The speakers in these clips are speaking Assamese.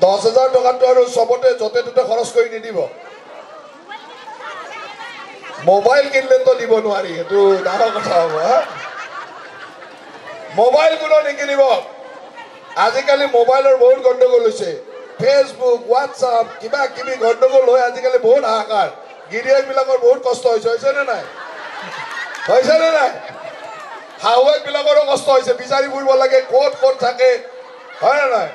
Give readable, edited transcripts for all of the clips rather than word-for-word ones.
10,000 টকাটো আৰু সবতে যতে ততে খৰচ কৰি নিদিব মোবাইল কিনলে তো দিব নোৱাৰি এটো ডাঙৰ কথা হ'ব মোবাইল কোনো নিকিনিব আজিকালি মোবাইলৰ বহুত গণ্ডগোল হৈছে ফেসবুক হোৱাটছআপ কিবা কিবি গণ্ডগোল হৈ আজিকালি বহুত হাহাকাৰ গিৰিয়েকবিলাকৰ বহুত কষ্ট হৈছে নে নাই শাহুৱেকবিলাকৰো কষ্ট হৈছে বিচাৰি ফুৰিব লাগে ক'ত ক'ত থাকে হয় নে নাই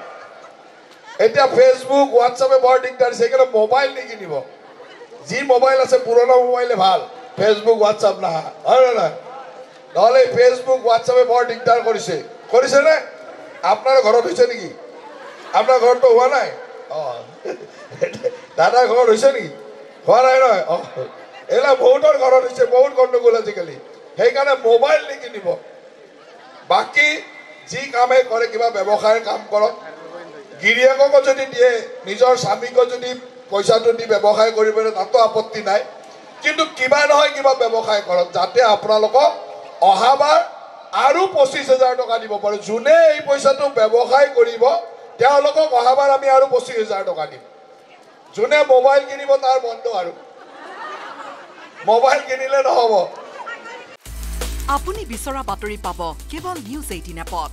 এতিয়া ফেসবুক হোৱাটছআপে বৰ দিগদাৰ দিছে কিন্তু মোবাইল নিকিনিব যি মোবাইল আছে পুৰণা মোবাইলে ভাল ফেসবুক হোৱাটছআপ না হয় নে নাই নহলে ফেসবুক হোৱাটছআপে বৰ দিগদাৰ কৰিছে নে আপোনাৰ ঘৰত হৈছে নেকি আপোনাৰ ঘৰটো হোৱা নাই দাদা ঘৰত হৈছে নেকি হোৱা নাই নহয় এলা বহুতৰ ঘৰত হৈছে বহুত গণ্ডগোল আজিকালি সেইকাৰণে মোবাইল নিকিনিব বাকি যি কামে কৰে কিবা ব্যৱসায়ৰ কাম কৰক গিৰিয়েককো যদি দিয়ে নিজৰ স্বামীকো যদি পইচাটো দি ব্যৱসায় কৰিবলৈ তাতো আপত্তি নাই কিন্তু কিবা নহয় কিবা ব্যৱসায় কৰক যাতে আপোনালোকক অহাবাৰ আৰু 25,000 টকা দিব পাৰো যোনে এই পইচাটো ব্যৱসায় কৰিব তেওঁলোকক অহাবাৰ আমি আৰু 25,000 টকা দিম যোনে মোবাইল কিনিব তাৰ বন্ধ আৰু মোবাইল কিনিলে নহব আপুনি বিচৰা বাতৰি পাব কেৱল নিউজ 18 এপত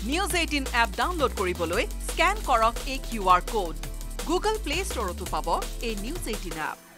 নিউজ 18 এপ ডাউনলোড কৰিবলৈ স্ক্যান কৰক এই QR কোড গুগল প্লে ষ্টৰতো পাব এই নিউজ 18 এপ